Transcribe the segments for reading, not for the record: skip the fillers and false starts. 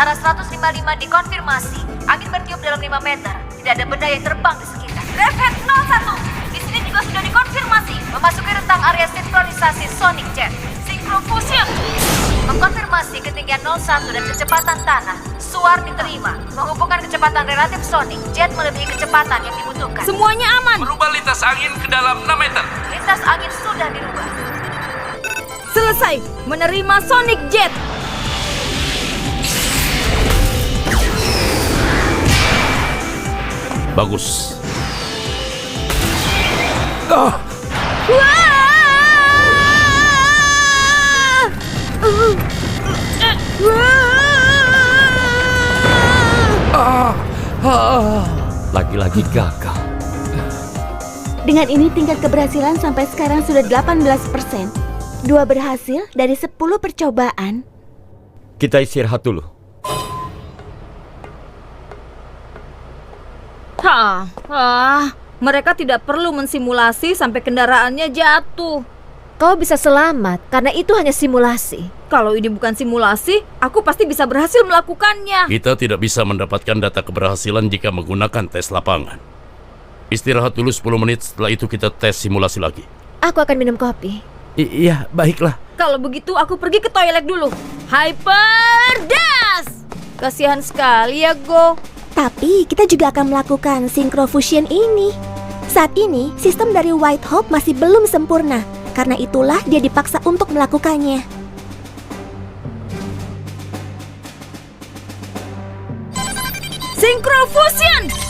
arah 155 dikonfirmasi. Angin bertiup dalam 5 meter. Tidak ada benda yang terbang di sekitar. Dreadhead 01. Di sini juga sudah dikonfirmasi. Memasuki rentang area sinkronisasi Sonic Jet. Synchrofusion. Mengkonfirmasi ketinggian 01 dan kecepatan tanah. Suar diterima. Menghubungkan kecepatan relatif Sonic. Jet melebihi kecepatan yang dibutuhkan. Semuanya aman. Merubah lintas angin ke dalam 6 meter. Lintas angin sudah dirubah. Selesai. Menerima Sonic Jet. Bagus. Wah! Lagi-lagi gagal. Dengan ini tingkat keberhasilan sampai sekarang sudah 18%. 2 berhasil dari 10 percobaan. Kita istirahat dulu. Mereka tidak perlu mensimulasi sampai kendaraannya jatuh. Kau bisa selamat karena itu hanya simulasi. Kalau ini bukan simulasi, aku pasti bisa berhasil melakukannya. Kita tidak bisa mendapatkan data keberhasilan jika menggunakan tes lapangan. Istirahat dulu 10 menit, setelah itu kita tes simulasi lagi. Aku akan minum kopi. Iya, baiklah. Kalau begitu aku pergi ke toilet dulu. Hyper Dash! Kasihan sekali ya, Go. Tapi kita juga akan melakukan Synchrofusion ini. Saat ini, sistem dari White Hope masih belum sempurna. Karena itulah dia dipaksa untuk melakukannya. Synchrofusion!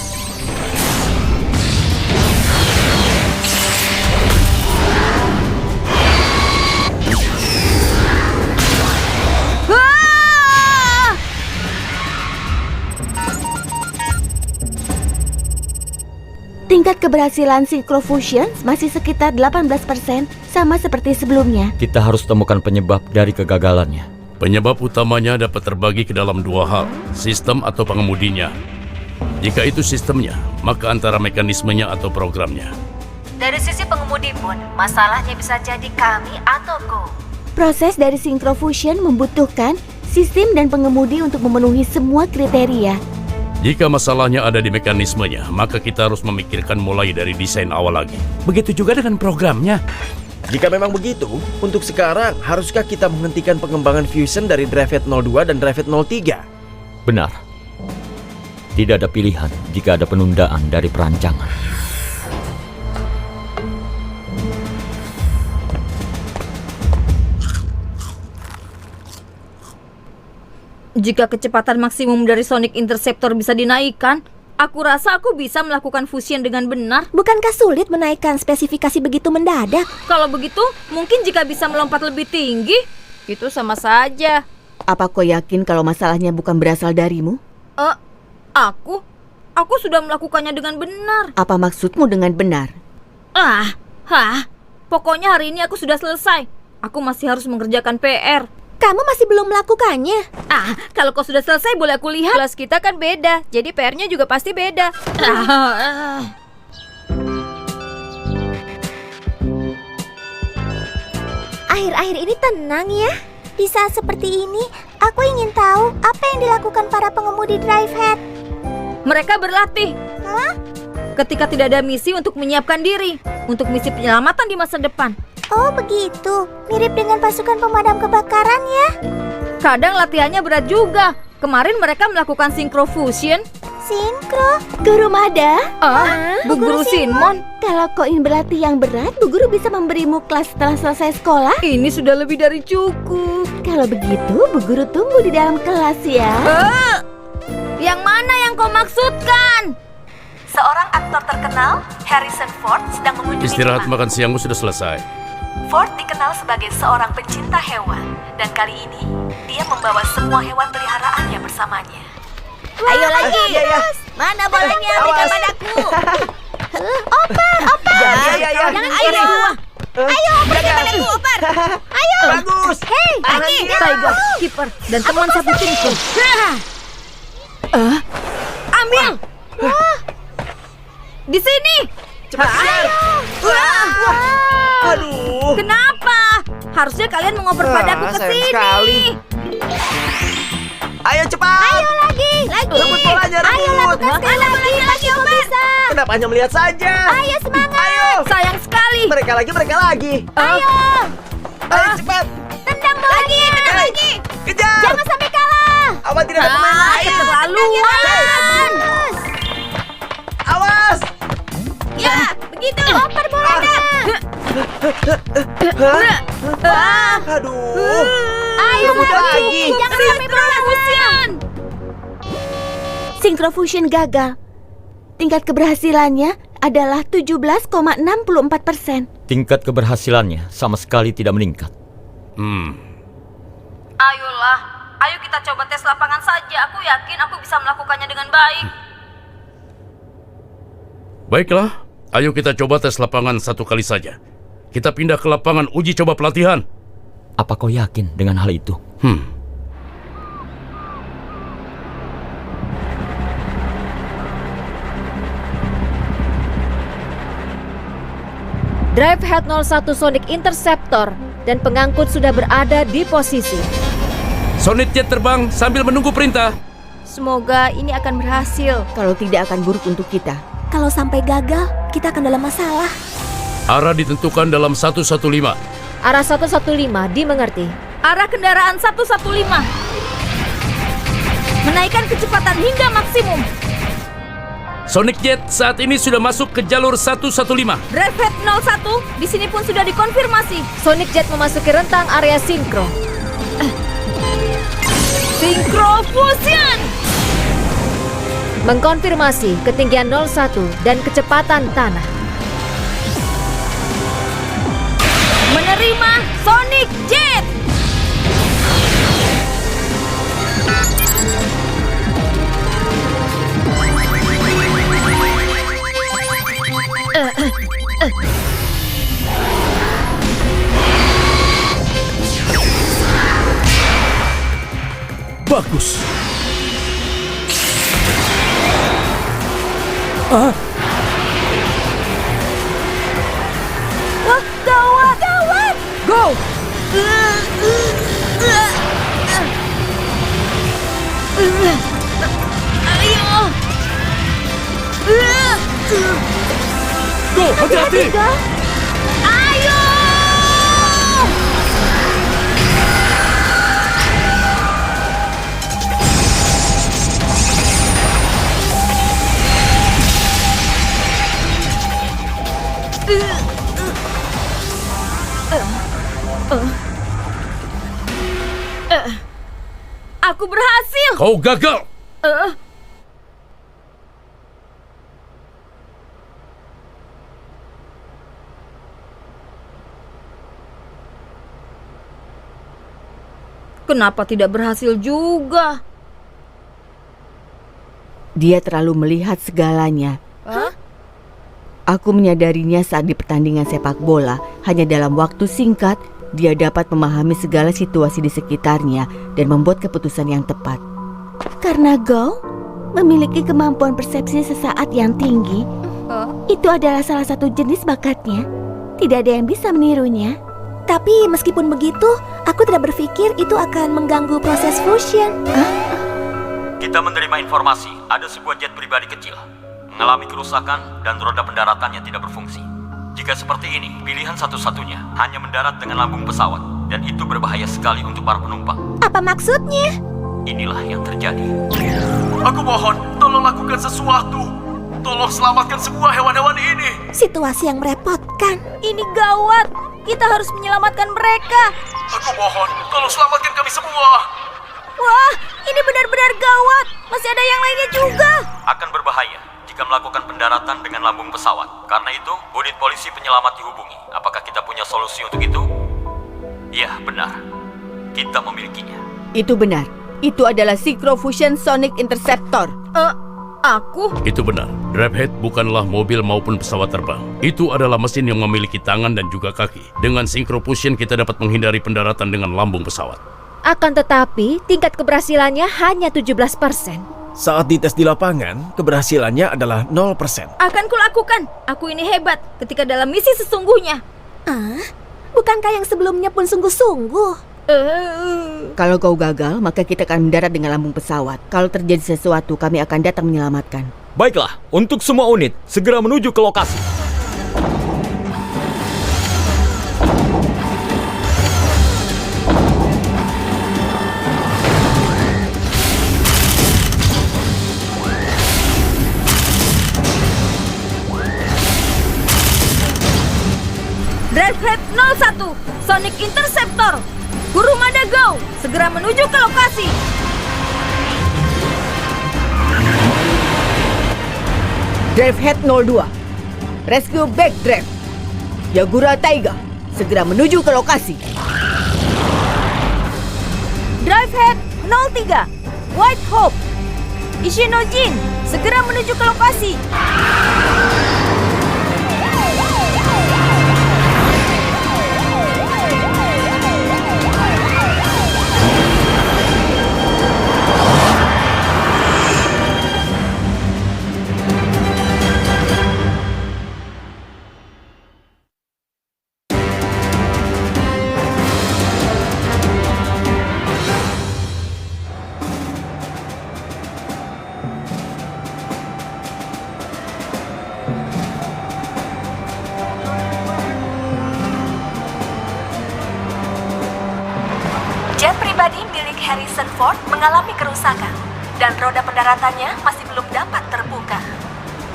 Tingkat keberhasilan Synchrofusion masih sekitar 18%, sama seperti sebelumnya. Kita harus temukan penyebab dari kegagalannya. Penyebab utamanya dapat terbagi ke dalam 2 hal, sistem atau pengemudinya. Jika itu sistemnya, maka antara mekanismenya atau programnya. Dari sisi pengemudi pun, masalahnya bisa jadi kami atau Go. Proses dari Synchrofusion membutuhkan sistem dan pengemudi untuk memenuhi semua kriteria. Jika masalahnya ada di mekanismenya, maka kita harus memikirkan mulai dari desain awal lagi. Begitu juga dengan programnya. Jika memang begitu, untuk sekarang haruskah kita menghentikan pengembangan Fusion dari Dreadhead 02 dan Dreadhead 03? Benar. Tidak ada pilihan jika ada penundaan dari perancangan. Jika kecepatan maksimum dari Sonic Interceptor bisa dinaikkan, aku rasa aku bisa melakukan fusion dengan benar. Bukankah sulit menaikkan spesifikasi begitu mendadak? Kalau begitu, mungkin jika bisa melompat lebih tinggi, itu sama saja. Apa kau yakin kalau masalahnya bukan berasal darimu? Aku sudah melakukannya dengan benar. Apa maksudmu dengan benar? Pokoknya hari ini aku sudah selesai. Aku masih harus mengerjakan PR. Kamu masih belum melakukannya. Kalau kau sudah selesai boleh aku lihat. Kelas kita kan beda, jadi PR-nya juga pasti beda. Akhir-akhir ini tenang ya. Di saat seperti ini, aku ingin tahu apa yang dilakukan para pengemudi Drivehead. Mereka berlatih. Ketika tidak ada misi untuk menyiapkan diri untuk misi penyelamatan di masa depan. Oh begitu, mirip dengan pasukan pemadam kebakaran ya. Kadang latihannya berat juga. Kemarin mereka melakukan Synchrofusion. Sinkro? Guru Mada? Bu Guru Sinmon. Kalau kau ingin berlatih yang berat, Bu Guru bisa memberimu kelas setelah selesai sekolah. Ini sudah lebih dari cukup. Kalau begitu, Bu Guru tunggu di dalam kelas ya. Yang mana yang kau maksudkan? Seorang aktor terkenal, Harrison Ford, sedang mengunjungi Istirahat Jepang. makan siangmu sudah selesai. Ford dikenal sebagai seorang pencinta hewan. Dan kali ini, dia membawa semua hewan peliharaannya bersamanya. Ayo lagi. Mana bolanya? Berikan padaku. Oper. Jangan ayo. Ayo, berikan padaku, Oper. Ayo. Bagus. Hei, lagi. Tiger, Skipper, dan teman satu timku. Ambil. Di sini. Cepat kejar. Aduh. Kenapa? Harusnya kalian mengoper padaku ke sayang sini. sekali. Ayo cepat. Ayo lagi. Rebut bolanya, rebut. Ayo lakukan sekali lagi. Pasti kau bisa. Kenapa hanya melihat saja? Ayo semangat. Ayo. Sayang sekali. Mereka lagi. Ayo. Ayo cepat. Tendang lagi. Tendang lagi. Kejar. Jangan sampai kalah. Awas tidak ada pemain lain. Keterlaluan. Awas. Ya, begitu. Lempar bolanya. Aduh. Ayo Rebut lagi. Jangan sampai kalah. Synchrofusion gagal. Tingkat keberhasilannya adalah 17,64%. Tingkat keberhasilannya sama sekali tidak meningkat. Ayolah, ayo kita coba tes lapangan saja. Aku yakin aku bisa melakukannya dengan baik. Baiklah, ayo kita coba tes lapangan satu kali saja. Kita pindah ke lapangan uji coba pelatihan. Apa kau yakin dengan hal itu? Drive Head 01 Sonic Interceptor dan pengangkut sudah berada di posisi. Sonic Jet terbang sambil menunggu perintah. Semoga ini akan berhasil. Kalau tidak akan buruk untuk kita. Kalau sampai gagal, kita akan dalam masalah. Arah ditentukan dalam 115. Arah 115 dimengerti. Arah kendaraan 115. Menaikkan kecepatan hingga maksimum. Sonic Jet saat ini sudah masuk ke jalur 115. Drive Head 01 di sini pun sudah dikonfirmasi. Sonic Jet memasuki rentang area sinkro. Synchro Fusion. Mengkonfirmasi ketinggian 01 dan kecepatan tanah. Menerima Sonic Jet. Bagus. Wah, gawat, gawat. Go. Ayo. Go, hati-hati. Ayo. Aku berhasil. Kau gagal. Kenapa tidak berhasil juga? Dia terlalu melihat segalanya. Aku menyadarinya saat di pertandingan sepak bola. Hanya dalam waktu singkat, dia dapat memahami segala situasi di sekitarnya dan membuat keputusan yang tepat. Karena Go memiliki kemampuan persepsi sesaat yang tinggi, itu adalah salah satu jenis bakatnya. Tidak ada yang bisa menirunya. Tapi meskipun begitu, aku tidak berpikir itu akan mengganggu proses fusion. Kita menerima informasi ada sebuah jet pribadi kecil mengalami kerusakan dan roda pendaratannya tidak berfungsi. Jika seperti ini, pilihan satu-satunya hanya mendarat dengan lambung pesawat, dan itu berbahaya sekali untuk para penumpang. Apa maksudnya? Inilah yang terjadi. Aku mohon, tolong lakukan sesuatu. Tolong selamatkan semua hewan-hewan ini. Situasi yang merepotkan. Ini gawat. Kita harus menyelamatkan mereka. Aku mohon, tolong selamatkan kami semua. Wah, ini benar-benar gawat. Masih ada yang lainnya juga. Akan berbahaya jika melakukan pendaratan dengan lambung pesawat. Karena itu, unit polisi penyelamat dihubungi. Apakah kita punya solusi untuk itu? Ya, benar. Kita memilikinya. Itu benar. Itu adalah Synchrofusion Sonic Interceptor. Aku? Itu benar. Drivehead bukanlah mobil maupun pesawat terbang. Itu adalah mesin yang memiliki tangan dan juga kaki. Dengan Synchrofusion kita dapat menghindari pendaratan dengan lambung pesawat. Akan tetapi, tingkat keberhasilannya hanya 17%. Saat dites di lapangan, keberhasilannya adalah 0%. Akan kulakukan. Aku ini hebat ketika dalam misi sesungguhnya. Bukankah yang sebelumnya pun sungguh-sungguh? Kalau kau gagal, maka kita akan mendarat dengan lambung pesawat. Kalau terjadi sesuatu, kami akan datang menyelamatkan. Baiklah, untuk semua unit, segera menuju ke lokasi. Drivehead 01, Sonic Interceptor, Kurumada Go, segera menuju ke lokasi. Drivehead 02, Rescue Backdraft, Yagura Taiga, segera menuju ke lokasi. Drivehead 03, White Hope, Ishinojin, segera menuju ke lokasi. Jet pribadi milik Harrison Ford mengalami kerusakan dan roda pendaratannya masih belum dapat terbuka.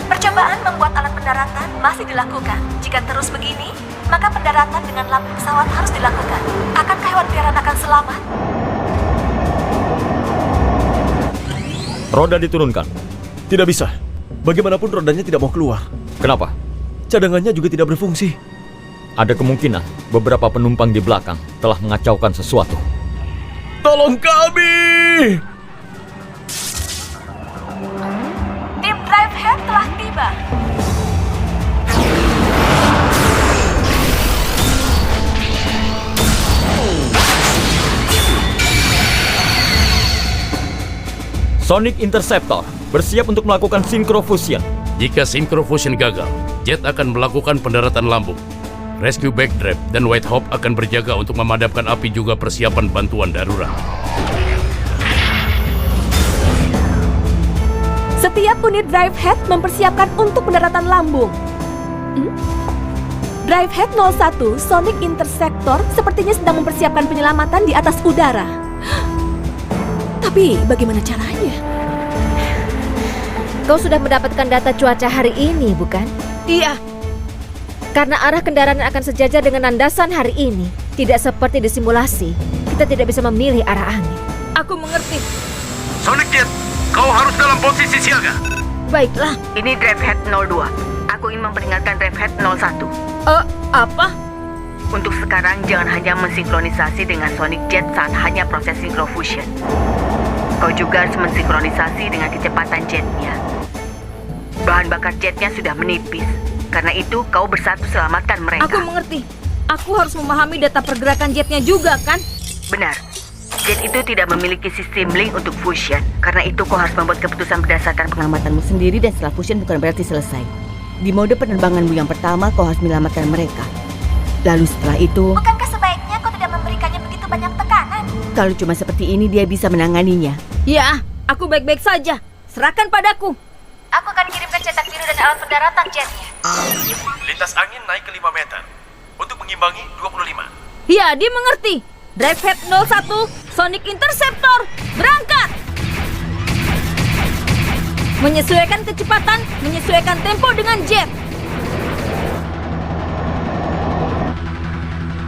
Percobaan membuat alat pendaratan masih dilakukan. Jika terus begini, maka pendaratan dengan lambung pesawat harus dilakukan. Akankah hewan peliharaan akan selamat? Roda diturunkan. Tidak bisa. Bagaimanapun rodanya tidak mau keluar. Kenapa? Cadangannya juga tidak berfungsi. Ada kemungkinan beberapa penumpang di belakang telah mengacaukan sesuatu. Tolong kami! Tim Drivehead telah tiba. Sonic Interceptor bersiap untuk melakukan syncrofusion. Jika syncrofusion gagal, Jet akan melakukan pendaratan lambung. Rescue Backdraft dan White Hope akan berjaga untuk memadamkan api juga persiapan bantuan darurat. Setiap unit Drivehead mempersiapkan untuk pendaratan lambung. Drivehead 01, Sonic Interceptor sepertinya sedang mempersiapkan penyelamatan di atas udara. Tapi bagaimana caranya? Kau sudah mendapatkan data cuaca hari ini, bukan? Iya, Karena arah kendaraan akan sejajar dengan landasan hari ini. Tidak seperti di simulasi, kita tidak bisa memilih arah angin. aku mengerti. Sonic Jet, kau harus dalam posisi siaga. Baiklah. Ini Drivehead 02. Aku ingin memperingatkan Drivehead 01. Apa? Untuk sekarang jangan hanya mensinkronisasi dengan Sonic Jet saat hanya proses syncrofusion. Kau juga harus mensinkronisasi dengan kecepatan jetnya. Bahan bakar jetnya sudah menipis. Karena itu kau bersatu selamatkan mereka. Aku mengerti. Aku harus memahami data pergerakan jetnya juga, kan? Benar. Jet itu tidak memiliki sistem link untuk fusion. Karena itu kau harus membuat keputusan berdasarkan pengamatanmu sendiri dan setelah fusion bukan berarti selesai. Di mode penerbanganmu yang pertama kau harus menyelamatkan mereka. Lalu setelah itu, Bukankah sebaiknya kau tidak memberikannya begitu banyak tekanan? kalau cuma seperti ini dia bisa menanganinya. Ya, aku baik-baik saja. Serahkan padaku. Aku akan kirimkan cetak biru dan alat pendaratan jetnya. Lintas angin naik ke 5 meter. Untuk mengimbangi 25. Ya, dia mengerti. Drivehead 01, Sonic Interceptor, berangkat! Menyesuaikan kecepatan, menyesuaikan tempo dengan jet.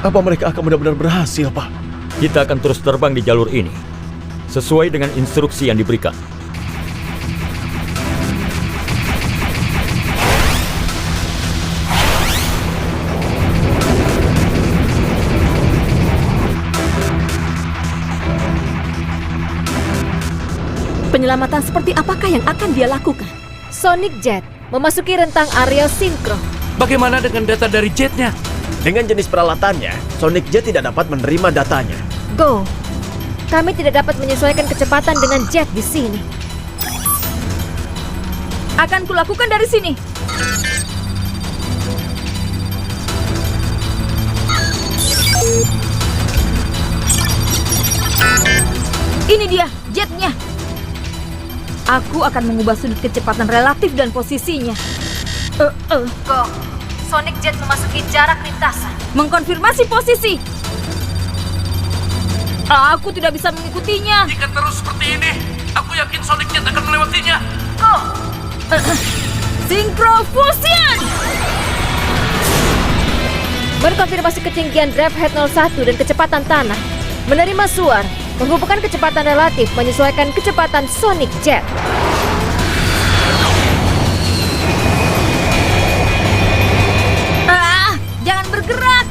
Apa mereka akan benar-benar berhasil, Pak? Kita akan terus terbang di jalur ini, sesuai dengan instruksi yang diberikan. Penyelamatan seperti apakah yang akan dia lakukan? Sonic Jet memasuki rentang area sinkro. Bagaimana dengan data dari jetnya? Dengan jenis peralatannya, Sonic Jet tidak dapat menerima datanya. Go. Kami tidak dapat menyesuaikan kecepatan dengan jet di sini. Akan kulakukan dari sini. Aku akan mengubah sudut kecepatan relatif dan posisinya. Go. Sonic Jet memasuki jarak lintasan. Mengkonfirmasi posisi. Aku tidak bisa mengikutinya. Jika terus seperti ini, aku yakin Sonic Jet akan melewatinya. Go. Synchro Fusion! Mengkonfirmasi ketinggian Draft 01 dan kecepatan tanah. Menerima suar, menghubungkan kecepatan relatif menyesuaikan kecepatan Sonic Jet. Jangan bergerak!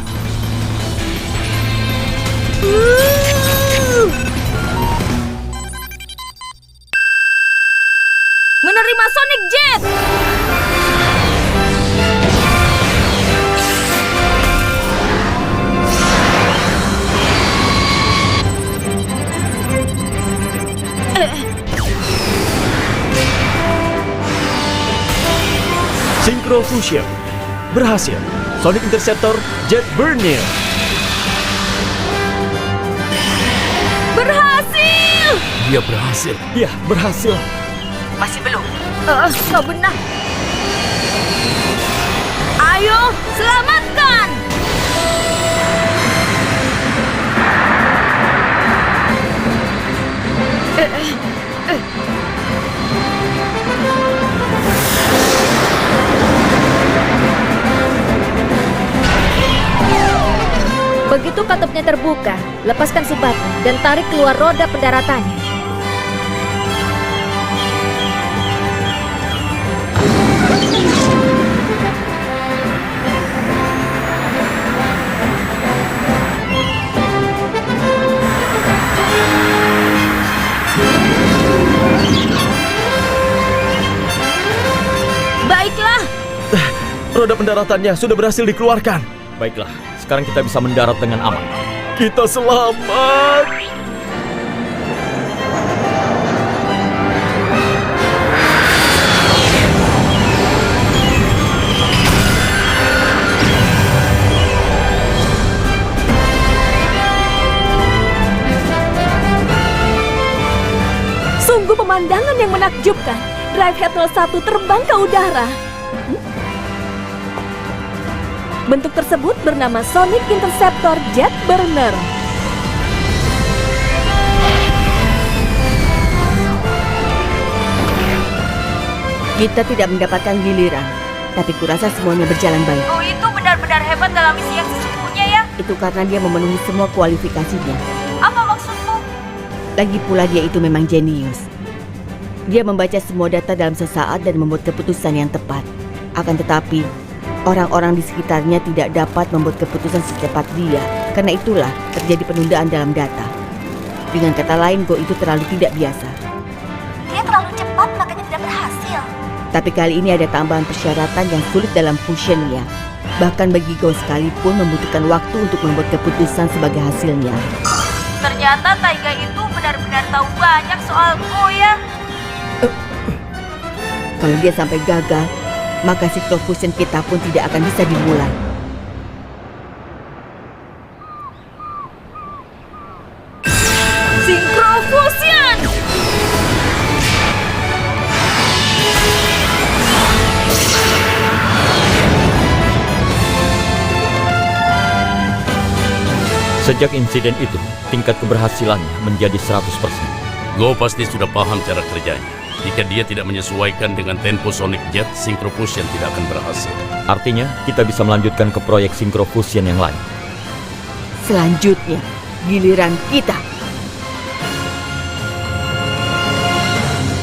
Menerima Sonic Jet! Synchro Fusion berhasil. Sonic Interceptor Jet Burner. Berhasil! Dia berhasil. Ya, berhasil. Masih belum. Kau benar. Ayo, selamatkan! Begitu katupnya terbuka, lepaskan si batu dan tarik keluar roda pendaratannya. Baiklah, Roda pendaratannya sudah berhasil dikeluarkan. Baiklah, sekarang kita bisa mendarat dengan aman. Kita selamat. Sungguh pemandangan yang menakjubkan. Drive 01 terbang ke udara. Bentuk tersebut bernama Sonic Interceptor Jet Burner. Kita tidak mendapatkan giliran, tapi kurasa semuanya berjalan baik. Go itu benar-benar hebat dalam misi yang sesungguhnya ya. Itu karena dia memenuhi semua kualifikasinya. Apa maksudmu? Lagi pula dia itu memang jenius. Dia membaca semua data dalam sesaat dan membuat keputusan yang tepat. Akan tetapi, orang-orang di sekitarnya tidak dapat membuat keputusan secepat dia. Karena itulah terjadi penundaan dalam data. Dengan kata lain, Go itu terlalu tidak biasa. Dia terlalu cepat makanya tidak berhasil. Tapi kali ini ada tambahan persyaratan yang sulit dalam fusionnya. Bahkan bagi Go sekalipun membutuhkan waktu untuk membuat keputusan sebagai hasilnya. Ternyata Taiga itu benar-benar tahu banyak soal Go ya. Kalau dia sampai gagal, maka Synchro Fusion kita pun tidak akan bisa dimulai. Synchro Fusion! Sejak insiden itu, tingkat keberhasilannya menjadi 100%. Go pasti sudah paham cara kerjanya. Jika dia tidak menyesuaikan dengan tempo Sonic Jet, Synchro Fusion tidak akan berhasil. Artinya, kita bisa melanjutkan ke proyek Synchro Fusion yang lain. Selanjutnya, giliran kita.